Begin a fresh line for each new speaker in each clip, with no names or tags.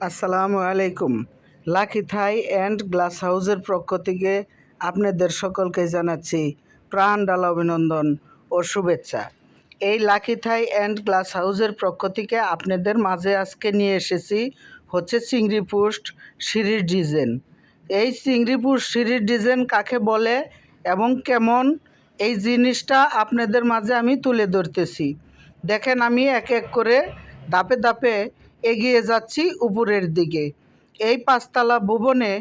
আসসালামু আলাইকুম। Lucky Thai and glass হাউসের পক্ষ থেকে আপনাদের সকলকে জানাচ্ছি প্রাণ ঢালা অভিনন্দন ও শুভেচ্ছা। এই লাকি থাই অ্যান্ড গ্লাস হাউসের পক্ষ থেকে আপনাদের মাঝে আজকে নিয়ে এসেছি হচ্ছে চিংড়ি পোস্ট সিঁড়ির ডিজাইন। এই চিংড়ি পোস্ট সিঁড়ির ডিজাইন কাকে বলে এবং কেমন, এই জিনিসটা আপনাদের মাঝে আমি তুলে ধরতেছি। দেখেন, আমি এক এক করে ধাপে ধাপে এগিয়ে যাচ্ছি উপরের দিকে। এই পাঁচতলা ভবনে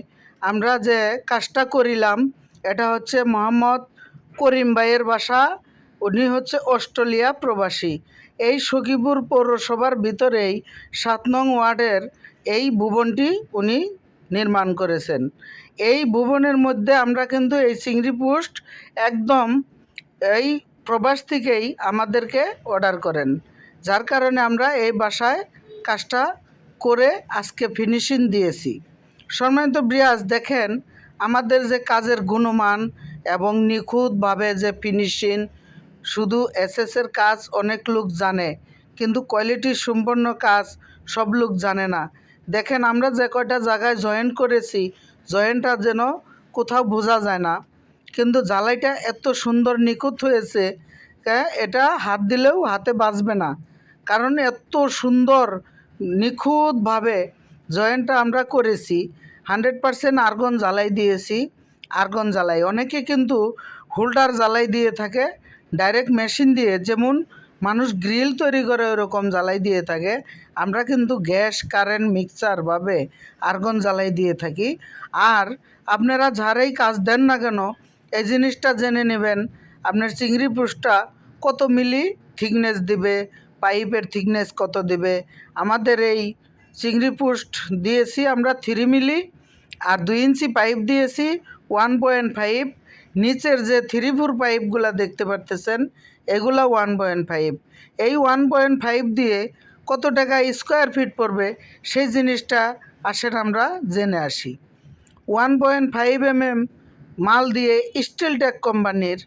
আমরা যে কাজটা করিলাম, এটা হচ্ছে মোহাম্মদ করিম ভাইয়ের বাসা। উনি হচ্ছে অস্ট্রেলিয়া প্রবাসী। এই সখীপুর পৌরসভার ভিতরেই 7 নং ওয়ার্ডের এই ভবনটি উনি নির্মাণ করেছেন। এই ভবনের মধ্যে আমরা কিন্তু এই চিংড়ি পোস্ট একদম এই প্রবাস থেকেই আমাদেরকে অর্ডার করেন, যার কারণে আমরা এই বাসায় কাজটা করে আজকে ফিনিশিং দিয়েছি। সম্মানিত ব্রিয়াজ, দেখেন আমাদের যে কাজের গুণমান এবং নিখুঁতভাবে যে ফিনিশিং, শুধু এসএসের কাজ অনেক লোক জানে, কিন্তু কোয়ালিটি সম্পন্ন কাজ সব লোক জানে না। দেখেন, আমরা যে কয়টা জায়গায় জয়েন করেছি, জয়েনটা যেন কোথাও বোঝা যায় না, কিন্তু জ্বালাইটা এত সুন্দর নিখুঁত হয়েছে, এটা হাত দিলেও হাতে বাজবে না, কারণ এত সুন্দর নিখুঁতভাবে জয়েন্টটা আমরা করেছি। 100% আর্গন জ্বালাই দিয়েছি। আর্গন জ্বালাই অনেকে কিন্তু হোল্ডার জ্বালাই দিয়ে থাকে, ডাইরেক্ট মেশিন দিয়ে যেমন মানুষ গ্রিল তৈরি করে ওরকম জ্বালাই দিয়ে থাকে। আমরা কিন্তু গ্যাস কারেন্ট মিক্সচারভাবে আর্গন জ্বালাই দিয়ে থাকি। আর আপনারা যারাই কাজ দেন না কেন, এই জিনিসটা জেনে নেবেন আপনার চিংড়ি পোস্টটা কত মিলি থিকনেস দিবে, পাইপের থিকনেস কত দিবে। আমাদের এই চিংড়ি পোস্ট দিয়েছি আমরা 3 মিলি, আর 2 ইঞ্চি পাইপ দিয়েছি 1.5। নিচের যে 3-4 পাইপগুলো দেখতে পারতেছেন, এগুলা 1.5। এই 1.5 দিয়ে কত টাকা স্কোয়ার ফিট পড়বে সেই জিনিসটা আসেন আমরা জেনে আসি। 1.5 মাল দিয়ে স্টিলটেক কোম্পানির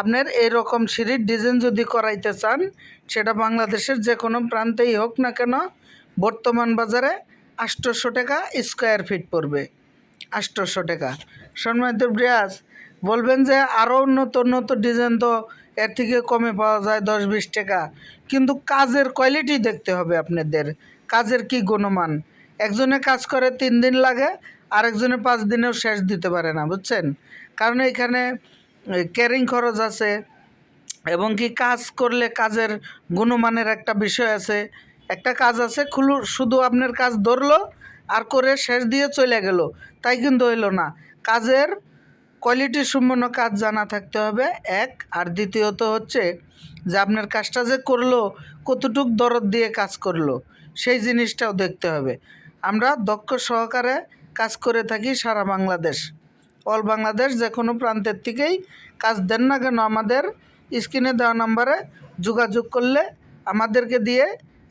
আপনার এরকম সিঁড়ির ডিজাইন যদি করাইতে চান, সেটা বাংলাদেশের যে কোনো প্রান্তেই হোক না কেন, বর্তমান বাজারে 800 টাকা স্কোয়ার ফিট পড়বে। 800 টাকা। সম্মানিত ব্রিয়াজ, বলবেন যে আরও উন্নত উন্নত ডিজাইন তো এর থেকে কমে পাওয়া যায় 10-20 টাকা, কিন্তু কাজের কোয়ালিটি দেখতে হবে আপনাদের, কাজের কি গুণমান। একজনে কাজ করে 3 দিন লাগে, আরেকজনে 5 দিনেও শেষ দিতে পারে না, বুঝছেন? কারণ এখানে ক্যারিং খরচ আছে, এবং কি কাজ করলে কাজের গুণমানের একটা বিষয় আছে। একটা কাজ আছে শুধু আপনার কাজ ধরলো আর করে শেষ দিয়ে চলে গেল, তাই কিন্তু হইল না। কাজের কোয়ালিটি সম্পন্ন কাজ জানা থাকতে হবে এক, আর দ্বিতীয়ত হচ্ছে যে আপনার কাজটা যে করলো কতটুক দরদ দিয়ে কাজ করলো সেই জিনিসটাও দেখতে হবে। আমরা দক্ষ সহকারে কাজ করে থাকি সারা বাংলাদেশ, অল বাংলাদেশ যে কোনো প্রান্তের থেকেই কাজ দেন না কেন, আমাদের স্ক্রিনে দেওয়া নাম্বারে যোগাযোগ করলে আমাদেরকে দিয়ে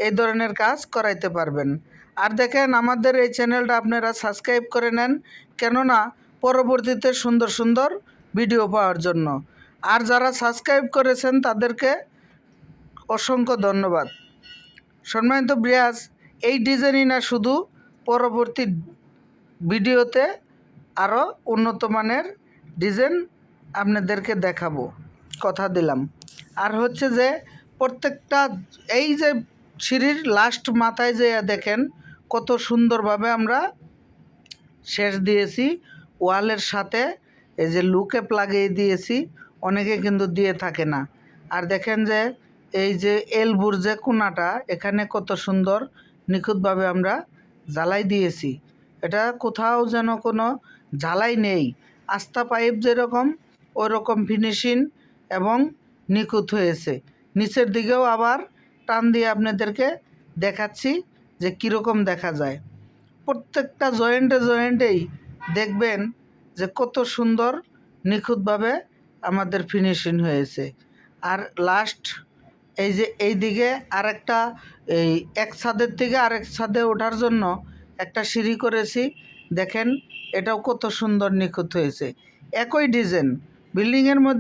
এই ধরনের কাজ করাইতে পারবেন। আর দেখেন, আমাদের এই চ্যানেলটা আপনারা সাবস্ক্রাইব করে নেন, কেননা পরবর্তীতে সুন্দর সুন্দর ভিডিও পাওয়ার জন্য। আর যারা সাবস্ক্রাইব করেছেন তাদেরকে অসংখ্য ধন্যবাদ। সম্মানিত ব্রিয়াজ, এই ডিজাইনই না শুধু, পরবর্তী ভিডিওতে আরও উন্নত মানের ডিজাইন আপনাদেরকে দেখাবো, কথা দিলাম। আর হচ্ছে যে প্রত্যেকটা এই যে সিঁড়ির লাস্ট মাথায় যে দেখেন কত সুন্দরভাবে আমরা শেষ দিয়েছি, ওয়ালের সাথে এই যে লুকে লাগিয়ে দিয়েছি, অনেকে কিন্তু দিয়ে থাকে না। আর দেখেন যে এই যে এলবুর যে কোনাটা, এখানে কত সুন্দর নিখুঁতভাবে আমরা জ্বালাই দিয়েছি। এটা কোথাও যেন কোনো জ্বালাই নেই, আস্থা পাইপ যেরকম ওই রকম ফিনিশিং এবং নিখুঁত হয়েছে। নিচের দিকেও আবার টান দিয়ে আপনাদেরকে দেখাচ্ছি যে কীরকম দেখা যায়। প্রত্যেকটা জয়েন্টেই দেখবেন যে কত সুন্দর নিখুঁতভাবে আমাদের ফিনিশিং হয়েছে। আর লাস্ট এই যে এই দিকে আরেকটা, এই এক ছাদের থেকে আরেক ছাদে ওঠার জন্য একটা সিঁড়ি করেছি, দেখেন এটাও কত সুন্দর নিখুঁত হয়েছে। একই ডিজাইন বিল্ডিংয়ের মধ্যে